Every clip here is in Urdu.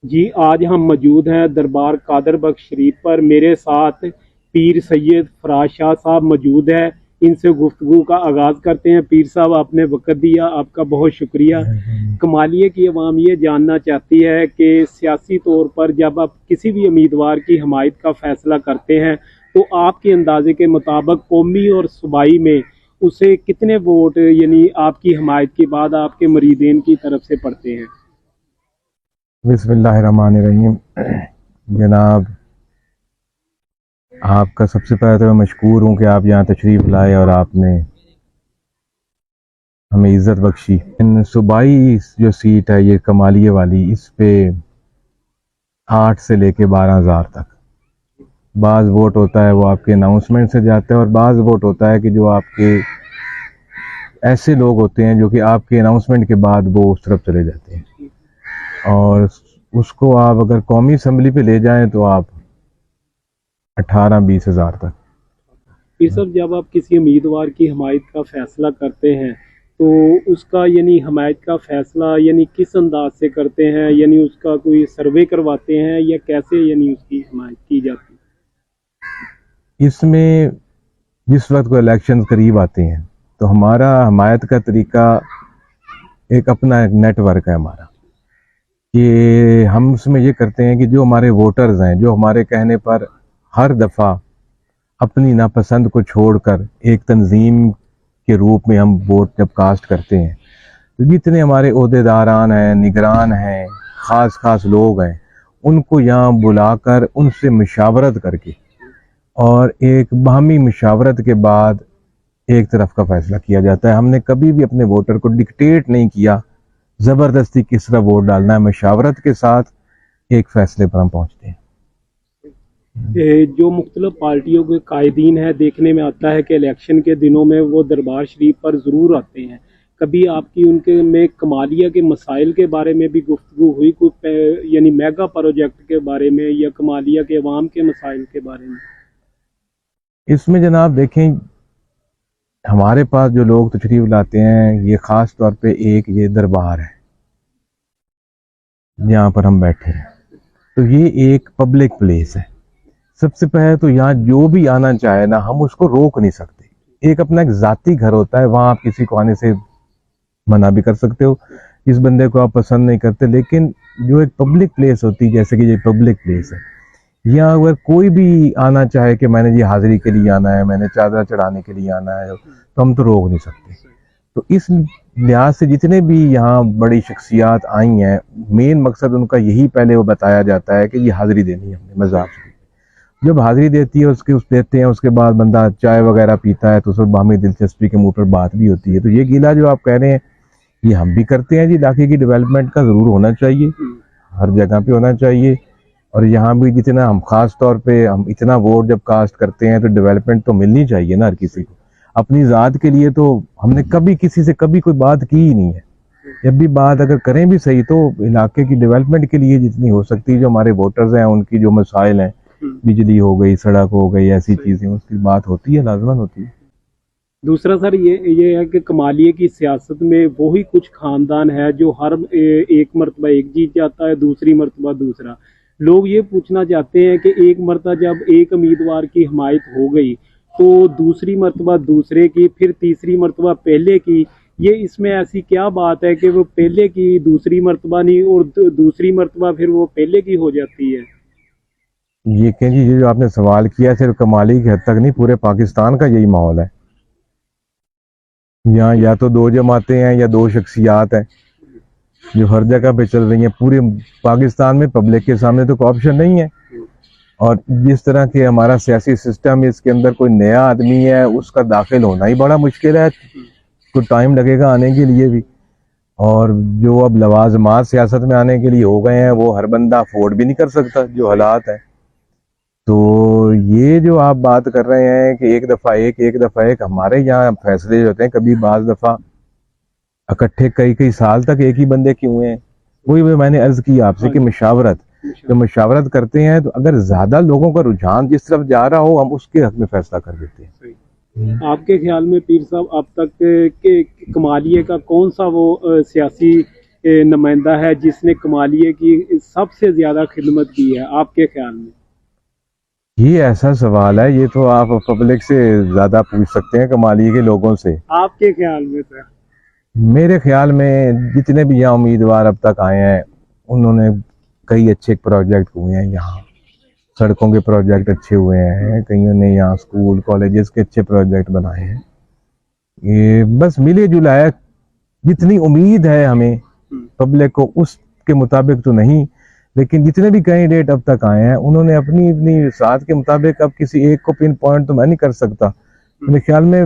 جی آج ہم موجود ہیں دربار قادر بخش شریف پر. میرے ساتھ پیر سید فراز شاہ صاحب موجود ہیں. ان سے گفتگو کا آغاز کرتے ہیں. پیر صاحب آپ نے وقت دیا، آپ کا بہت شکریہ. کمالیے کی عوام یہ جاننا چاہتی ہے کہ سیاسی طور پر جب آپ کسی بھی امیدوار کی حمایت کا فیصلہ کرتے ہیں تو آپ کے اندازے کے مطابق قومی اور صوبائی میں اسے کتنے ووٹ یعنی آپ کی حمایت کے بعد آپ کے مریدین کی طرف سے پڑتے ہیں؟ بسم اللہ الرحمن الرحیم. جناب، آپ کا سب سے پہلے تو میں مشکور ہوں کہ آپ یہاں تشریف لائے اور آپ نے ہمیں عزت بخشی. صوبائی جو سیٹ ہے یہ کمالیے والی، اس پہ 8 سے لے کے 12,000 تک بعض ووٹ ہوتا ہے وہ آپ کے اناؤنسمنٹ سے جاتا ہے، اور بعض ووٹ ہوتا ہے کہ جو آپ کے ایسے لوگ ہوتے ہیں جو کہ آپ کے اناؤنسمنٹ کے بعد وہ اس طرف چلے جاتے ہیں، اور اس کو آپ اگر قومی اسمبلی پہ لے جائیں تو آپ 18-20 ہزار تک. پھر صاحب جب آپ کسی امیدوار کی حمایت کا فیصلہ کرتے ہیں تو اس کا یعنی حمایت کا فیصلہ یعنی کس انداز سے کرتے ہیں؟ یعنی اس کا کوئی سروے کرواتے ہیں یا کیسے یعنی اس کی حمایت کی جاتی ہے؟ اس میں جس وقت کو الیکشن قریب آتے ہیں تو ہمارا حمایت کا طریقہ ایک اپنا ایک نیٹ ورک ہے ہمارا، کہ ہم اس میں یہ کرتے ہیں کہ جو ہمارے ووٹرز ہیں جو ہمارے کہنے پر ہر دفعہ اپنی ناپسند کو چھوڑ کر ایک تنظیم کے روپ میں ہم ووٹ جب کاسٹ کرتے ہیں تو جتنے ہمارے عہدیداران ہیں، نگران ہیں، خاص لوگ ہیں، ان کو یہاں بلا کر ان سے مشاورت کر کے اور ایک باہمی مشاورت کے بعد ایک طرف کا فیصلہ کیا جاتا ہے. ہم نے کبھی بھی اپنے ووٹر کو ڈکٹیٹ نہیں کیا زبردستی کس طرح ووٹ ڈالنا ہے. مشاورت کے ساتھ ایک فیصلے پر ہم پہنچتے ہیں. جو مختلف پارٹیوں کے قائدین ہیں، دیکھنے میں آتا ہے کہ الیکشن کے دنوں میں وہ دربار شریف پر ضرور آتے ہیں. کبھی آپ کی ان کے میں کمالیہ کے مسائل کے بارے میں بھی گفتگو ہوئی، کوئی یعنی میگا پروجیکٹ کے بارے میں یا کمالیہ کے عوام کے مسائل کے بارے میں؟ اس میں جناب دیکھیں، ہمارے پاس جو لوگ تشریف لاتے ہیں یہ خاص طور پہ ایک یہ دربار ہے جہاں پر ہم بیٹھے ہیں، تو یہ ایک پبلک پلیس ہے. سب سے پہلے تو یہاں جو بھی آنا چاہے نا ہم اس کو روک نہیں سکتے. ایک اپنا ایک ذاتی گھر ہوتا ہے، وہاں آپ کسی کو آنے سے منع بھی کر سکتے ہو جس بندے کو آپ پسند نہیں کرتے، لیکن جو ایک پبلک پلیس ہوتی ہے جیسے کہ یہ پبلک پلیس ہے، یہاں اگر کوئی بھی آنا چاہے کہ میں نے یہ حاضری کے لیے آنا ہے، میں نے چادر چڑھانے کے لیے آنا ہے، تو ہم تو روک نہیں سکتے. تو اس لحاظ سے جتنے بھی یہاں بڑی شخصیات آئی ہیں، مین مقصد ان کا یہی پہلے وہ بتایا جاتا ہے کہ یہ حاضری دینی ہے. ہم نے مذاق سے جب حاضری دیتی ہے اس دیتے ہیں، اس کے بعد بندہ چائے وغیرہ پیتا ہے تو اس میں باہمی دلچسپی کے منہ پر بات بھی ہوتی ہے. تو یہ گیلا جو آپ کہہ رہے ہیں یہ ہم بھی کرتے ہیں جی. علاقے کی ڈیولپمنٹ کا ضرور ہونا چاہیے، ہر جگہ پہ ہونا چاہیے، اور یہاں بھی جتنا ہم خاص طور پہ ہم اتنا ووٹ جب کاسٹ کرتے ہیں تو ڈیولپمنٹ تو ملنی چاہیے نا ہر کسی کو. اپنی ذات کے لیے تو ہم نے کبھی کسی سے کبھی کوئی بات کی ہی نہیں ہے. جب بھی بات اگر کریں بھی صحیح تو علاقے کی ڈیولپمنٹ کے لیے جتنی ہو سکتی ہے، جو ہمارے ووٹرز ہیں ان کی جو مسائل ہیں، بجلی ہو گئی، سڑک ہو گئی، ایسی چیزیں، اس کی بات ہوتی ہے، لازماً ہوتی ہے. دوسرا سر یہ ہے کہ کمالیے کی سیاست میں وہی کچھ خاندان ہے جو ہر ایک مرتبہ ایک جیت جاتا ہے، دوسری مرتبہ دوسرا. لوگ یہ پوچھنا چاہتے ہیں کہ ایک مرتبہ جب ایک امیدوار کی حمایت ہو گئی تو دوسری مرتبہ دوسرے کی، پھر تیسری مرتبہ پہلے کی. یہ اس میں ایسی کیا بات ہے کہ وہ پہلے کی دوسری مرتبہ نہیں اور دوسری مرتبہ پھر وہ پہلے کی ہو جاتی ہے؟ یہ کہ جی یہ جو آپ نے سوال کیا صرف کمالی کی حد تک نہیں، پورے پاکستان کا یہی ماحول ہے. یہاں یا تو دو جماعتیں ہیں یا دو شخصیات ہیں جو ہر جگہ پہ چل رہی ہیں. پورے پاکستان میں پبلک کے سامنے تو کوئی آپشن نہیں ہے، اور جس طرح کہ ہمارا سیاسی سسٹم ہے اس کے اندر کوئی نیا آدمی ہے اس کا داخل ہونا ہی بڑا مشکل ہے، کوئی ٹائم لگے گا آنے کے لیے بھی. اور جو اب لوازمات سیاست میں آنے کے لیے ہو گئے ہیں وہ ہر بندہ افورڈ بھی نہیں کر سکتا جو حالات ہیں. تو یہ جو آپ بات کر رہے ہیں کہ ایک دفعہ ایک ہمارے یہاں فیصلے جو ہوتے ہیں کبھی بعض دفعہ اکٹھے کئی سال تک ایک ہی بندے کے ہوئے ہیں. وہی میں نے عرض کی آپ سے کہ مشاورت کرتے ہیں تو اگر زیادہ لوگوں کا رجحان جس طرف جا رہا ہو ہم اس کے حق میں فیصلہ کر دیتے ہیں. آپ کے خیال میں پیر صاحب اب تک کہ کمالیے کا کون سا وہ سیاسی نمائندہ ہے جس نے کمالیے کی سب سے زیادہ خدمت کی ہے آپ کے خیال میں؟ یہ ایسا سوال ہے، یہ تو آپ پبلک سے زیادہ پوچھ سکتے ہیں، کمالیے کے لوگوں سے۔ آپ کے خیال میں سر؟ میرے خیال میں جتنے بھی یہاں امیدوار اب تک آئے ہیں انہوں نے کئی اچھے پروجیکٹ ہوئے ہیں، یہاں سڑکوں کے پروجیکٹ اچھے ہوئے ہیں، کئیوں نے یہاں اسکول کالجز کے اچھے پروجیکٹ بنائے ہیں۔ یہ بس ملے جلا ہے، جتنی امید ہے ہمیں پبلک کو اس کے مطابق تو نہیں، لیکن جتنے بھی کینڈیڈیٹ اب تک آئے ہیں انہوں نے اپنی اپنی ساتھ کے مطابق، اب کسی ایک کو پن پوائنٹ تو میں نہیں کر سکتا، میرے خیال میں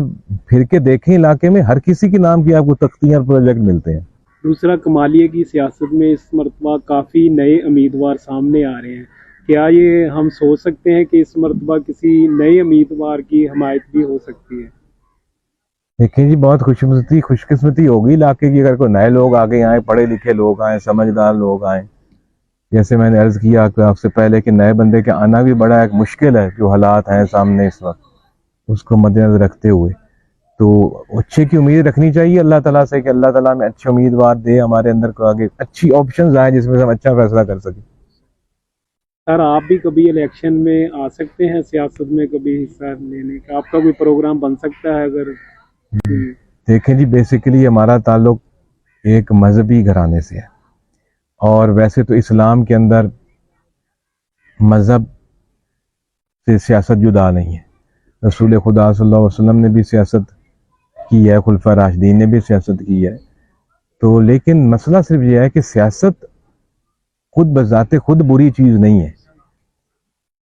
پھر کے دیکھیں علاقے میں ہر کسی کے نام کی آپ کو تختیاں پروجیکٹ ملتے ہیں۔ دوسرا، کمالیے کی سیاست میں اس مرتبہ کافی نئے امیدوار سامنے آ رہے ہیں، کیا یہ ہم سوچ سکتے ہیں کہ اس مرتبہ کسی نئے امیدوار کی حمایت بھی ہو سکتی ہے؟ دیکھیں جی، بہت خوش قسمتی ہوگی علاقے کی اگر کوئی نئے لوگ آگے آئیں، پڑھے لکھے لوگ آئیں، سمجھدار لوگ آئیں۔ جیسے میں نے عرض کیا کہ آپ سے پہلے کہ نئے بندے کے آنا بھی بڑا ایک مشکل ہے، جو حالات ہیں سامنے اس وقت اس کو مد نظر رکھتے ہوئے تو اچھے کی امید رکھنی چاہیے اللہ تعالیٰ سے کہ اللہ تعالیٰ ہمیں اچھے امیدوار دے، ہمارے اندر کو آگے اچھی آپشنز آئیں جس میں سے ہم اچھا فیصلہ کر سکیں۔ سر، آپ بھی کبھی الیکشن میں آ سکتے ہیں، سیاست میں کبھی حصہ لینے کا آپ کا کوئی پروگرام بن سکتا ہے اگر؟ دیکھیں جی، بیسیکلی ہمارا تعلق ایک مذہبی گھرانے سے ہے، اور ویسے تو اسلام کے اندر مذہب سے سیاست جدا نہیں ہے، رسول خدا صلی اللہ علیہ وسلم نے بھی سیاست کی ہے، خلفائے راشدین نے بھی سیاست کی ہے، تو لیکن مسئلہ صرف یہ ہے کہ سیاست خود بذات خود بری چیز نہیں ہے،